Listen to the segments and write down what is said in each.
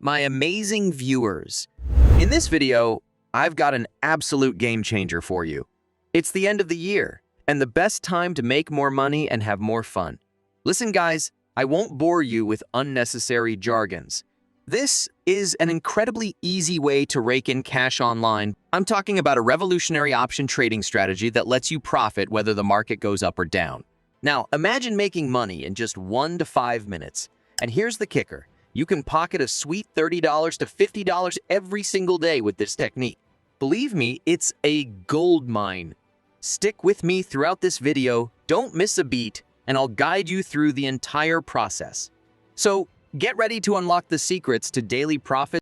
my amazing viewers. In this video, I've got an absolute game changer for you. It's the end of the year, and the best time to make more money and have more fun. Listen guys, I won't bore you with unnecessary jargons. This is an incredibly easy way to rake in cash online. I'm talking about a revolutionary option trading strategy that lets you profit whether the market goes up or down. Now, imagine making money in just 1 to 5 minutes. And here's the kicker. You can pocket a sweet $30 to $50 every single day with this technique. Believe me, it's a gold mine. Stick with me throughout this video, don't miss a beat, and I'll guide you through the entire process. So, get ready to unlock the secrets to daily profit.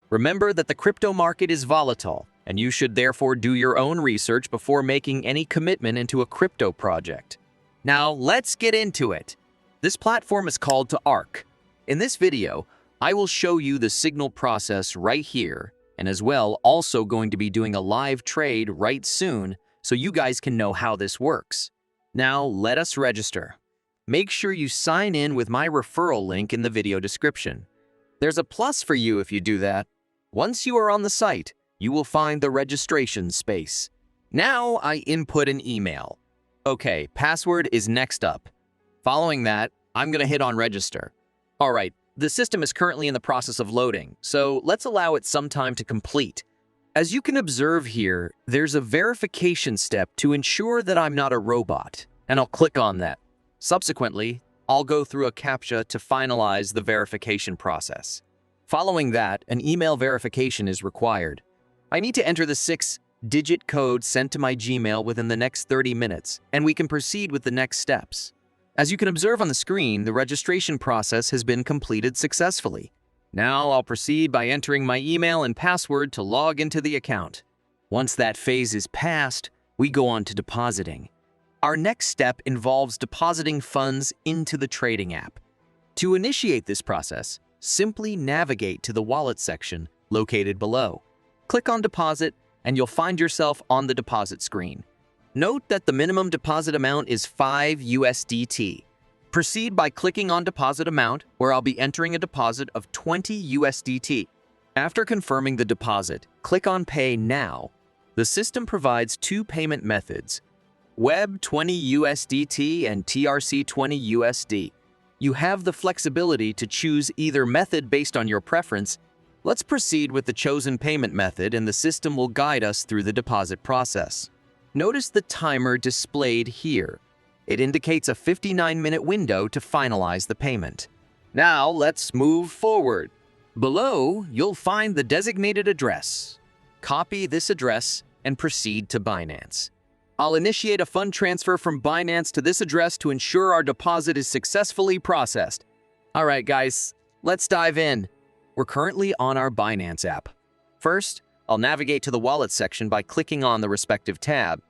Remember that the crypto market is volatile, and you should therefore do your own research before making any commitment into a crypto project. Now, let's get into it. This platform is called Toark. In this video, I will show you the signal process right here, and as well also going to be doing a live trade right soon so you guys can know how this works. Now, let us register. Make sure you sign in with my referral link in the video description. There's a plus for you if you do that. Once you are on the site, you will find the registration space. Now I input an email. Okay, password is next up. Following that, I'm going to hit on register. All right, the system is currently in the process of loading, so let's allow it some time to complete. As you can observe here, there's a verification step to ensure that I'm not a robot, and I'll click on that. Subsequently, I'll go through a CAPTCHA to finalize the verification process. Following that, an email verification is required. I need to enter the 6-digit code sent to my Gmail within the next 30 minutes, and we can proceed with the next steps. As you can observe on the screen, the registration process has been completed successfully. Now I'll proceed by entering my email and password to log into the account. Once that phase is passed, we go on to depositing. Our next step involves depositing funds into the trading app. To initiate this process, simply navigate to the wallet section located below. Click on deposit and you'll find yourself on the deposit screen. Note that the minimum deposit amount is 5 USDT. Proceed by clicking on deposit amount, where I'll be entering a deposit of 20 USDT. After confirming the deposit, click on Pay Now. The system provides 2 payment methods, Web 20 USDT and TRC 20 USD. You have the flexibility to choose either method based on your preference. Let's proceed with the chosen payment method and the system will guide us through the deposit process. Notice the timer displayed here. It indicates a 59-minute window to finalize the payment. Now let's move forward. Below, you'll find the designated address. Copy this address and proceed to Binance. I'll initiate a fund transfer from Binance to this address to ensure our deposit is successfully processed. All right, guys, let's dive in. We're currently on our Binance app. First, I'll navigate to the wallet section by clicking on the respective tab.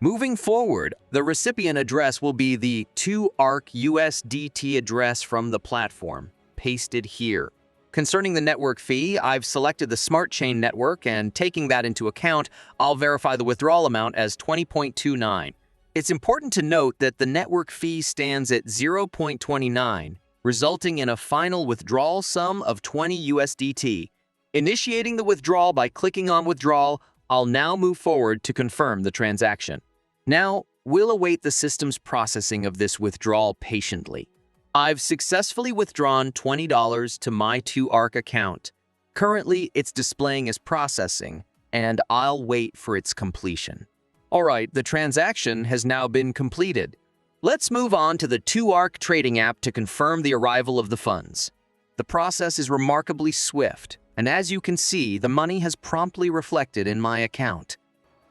Moving forward, the recipient address will be the TO.ARK USDT address from the platform, pasted here. Concerning the network fee, I've selected the Smart Chain network, and taking that into account, I'll verify the withdrawal amount as 20.29. It's important to note that the network fee stands at 0.29, resulting in a final withdrawal sum of 20 USDT. Initiating the withdrawal by clicking on Withdrawal, I'll now move forward to confirm the transaction. Now, we'll await the system's processing of this withdrawal patiently. I've successfully withdrawn $20 to my TO.ARK account. Currently, it's displaying as processing, and I'll wait for its completion. All right, the transaction has now been completed. Let's move on to the TO.ARK trading app to confirm the arrival of the funds. The process is remarkably swift, and as you can see, the money has promptly reflected in my account.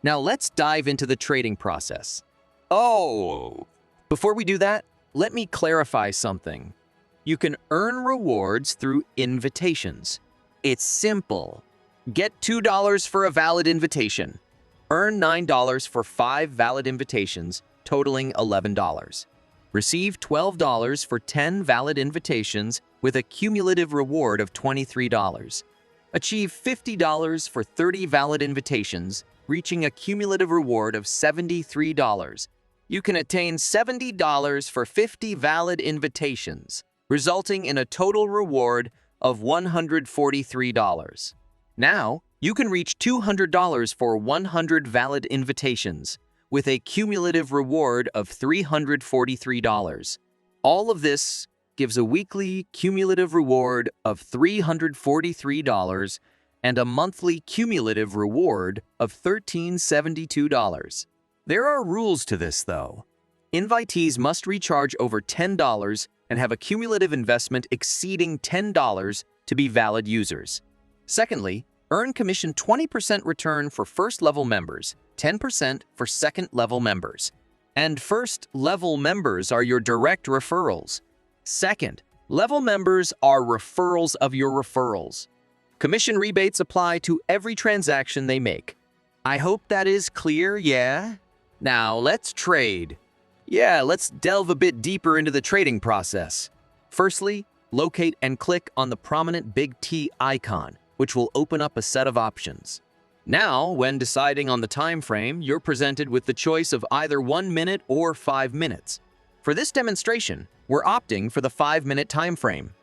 Now let's dive into the trading process. Before we do that, let me clarify something. You can earn rewards through invitations. It's simple. Get $2 for a valid invitation. Earn $9 for 5 valid invitations, totaling $11. Receive $12 for 10 valid invitations with a cumulative reward of $23. Achieve $50 for 30 valid invitations, reaching a cumulative reward of $73. You can attain $70 for 50 valid invitations, resulting in a total reward of $143. Now, you can reach $200 for 100 valid invitations, with a cumulative reward of $343. All of this gives a weekly cumulative reward of $343 and a monthly cumulative reward of $1,372. There are rules to this, though. Invitees must recharge over $10 and have a cumulative investment exceeding $10 to be valid users. Secondly, earn commission 20% return for first-level members, 10% for second-level members. And first-level members are your direct referrals. Second-level members are referrals of your referrals. Commission rebates apply to every transaction they make. I hope that is clear, yeah? Now, let's trade. Yeah, let's delve a bit deeper into the trading process. Firstly, locate and click on the prominent big T icon, which will open up a set of options. Now, when deciding on the time frame, you're presented with the choice of either 1 minute or 5 minutes. For this demonstration, we're opting for the 5-minute time frame.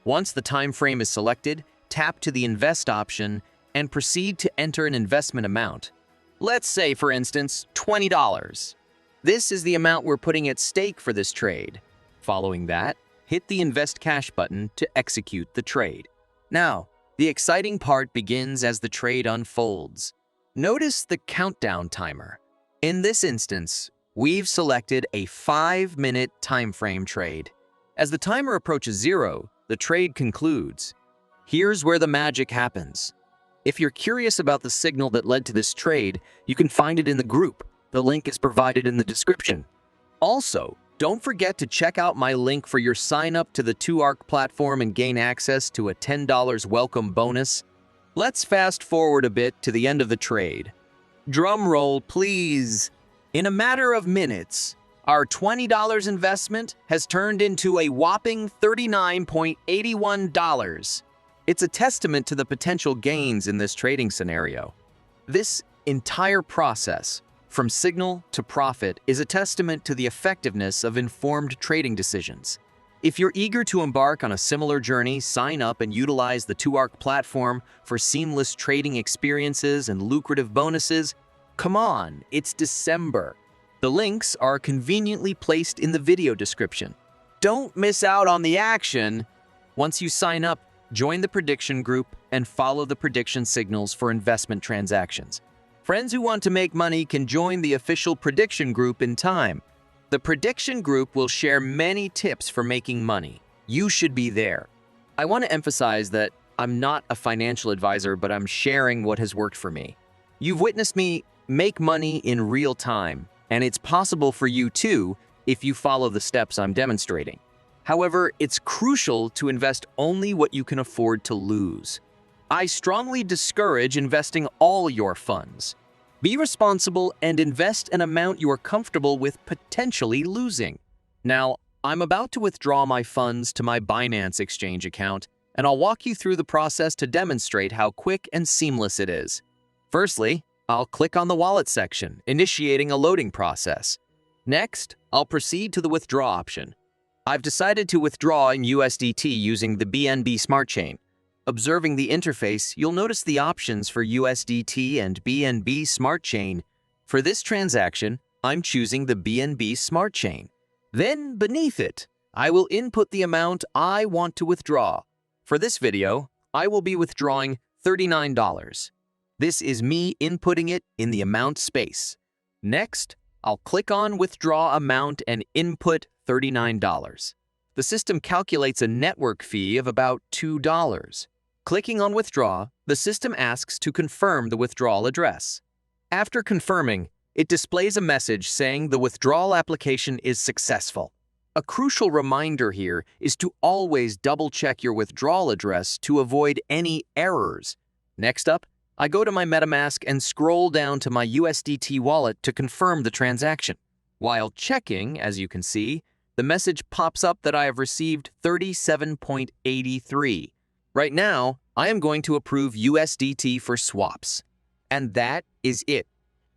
Once the time frame is selected, tap to the Invest option and proceed to enter an investment amount. Let's say, for instance, $20. This is the amount we're putting at stake for this trade. Following that, hit the Invest Cash button to execute the trade. Now, the exciting part begins as the trade unfolds. Notice the countdown timer. In this instance, we've selected a 5-minute time frame trade. As the timer approaches 0, the trade concludes. Here's where the magic happens. If you're curious about the signal that led to this trade, you can find it in the group. The link is provided in the description. Also, don't forget to check out my link for your sign up to the TO.ARK platform and gain access to a $10 welcome bonus. Let's fast forward a bit to the end of the trade. Drum roll, please. In a matter of minutes, our $20 investment has turned into a whopping $39.81. It's a testament to the potential gains in this trading scenario. This entire process, from signal to profit, is a testament to the effectiveness of informed trading decisions. If you're eager to embark on a similar journey, sign up and utilize the TO.ARK platform for seamless trading experiences and lucrative bonuses. Come on, it's December. The links are conveniently placed in the video description. Don't miss out on the action. Once you sign up, join the prediction group and follow the prediction signals for investment transactions. Friends who want to make money can join the official prediction group in time. The prediction group will share many tips for making money. You should be there. I want to emphasize that I'm not a financial advisor, but I'm sharing what has worked for me. You've witnessed me make money in real time, and it's possible for you too if you follow the steps I'm demonstrating. However, it's crucial to invest only what you can afford to lose. I strongly discourage investing all your funds. Be responsible and invest an amount you are comfortable with potentially losing. Now, I'm about to withdraw my funds to my Binance Exchange account, and I'll walk you through the process to demonstrate how quick and seamless it is. Firstly, I'll click on the Wallet section, initiating a loading process. Next, I'll proceed to the Withdraw option. I've decided to withdraw in USDT using the BNB Smart Chain. Observing the interface, you'll notice the options for USDT and BNB Smart Chain. For this transaction, I'm choosing the BNB Smart Chain. Then, beneath it, I will input the amount I want to withdraw. For this video, I will be withdrawing $39. This is me inputting it in the amount space. Next, I'll click on Withdraw Amount and input $39. The system calculates a network fee of about $2. Clicking on Withdraw, the system asks to confirm the withdrawal address. After confirming, it displays a message saying the withdrawal application is successful. A crucial reminder here is to always double-check your withdrawal address to avoid any errors. Next up, I go to my MetaMask and scroll down to my USDT wallet to confirm the transaction. While checking, as you can see, the message pops up that I have received 37.83. Right now, I am going to approve USDT for swaps. And that is it.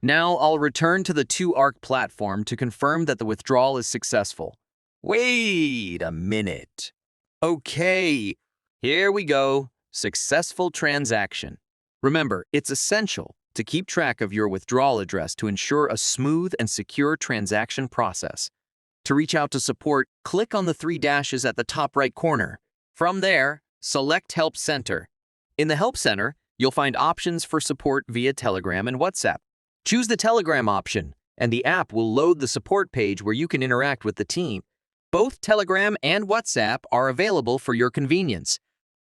Now I'll return to the TO.ARK platform to confirm that the withdrawal is successful. Wait a minute. Okay, Here we go. Successful transaction. Remember, it's essential to keep track of your withdrawal address to ensure a smooth and secure transaction process. To reach out to support, click on the 3 dashes at the top right corner. From there, select Help Center. In the Help Center, you'll find options for support via Telegram and WhatsApp. Choose the Telegram option, and the app will load the support page where you can interact with the team. Both Telegram and WhatsApp are available for your convenience.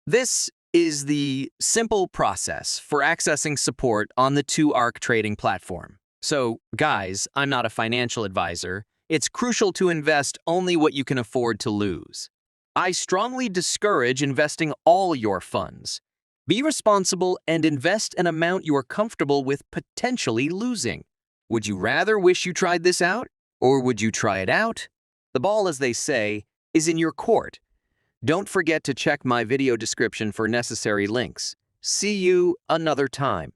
This is the simple process for accessing support on the TO.ARK trading platform. So, guys, I'm not a financial advisor. It's crucial to invest only what you can afford to lose. I strongly discourage investing all your funds. Be responsible and invest an amount you are comfortable with potentially losing. Would you rather wish you tried this out, or would you try it out? The ball, as they say, is in your court. Don't forget to check my video description for necessary links. See you another time.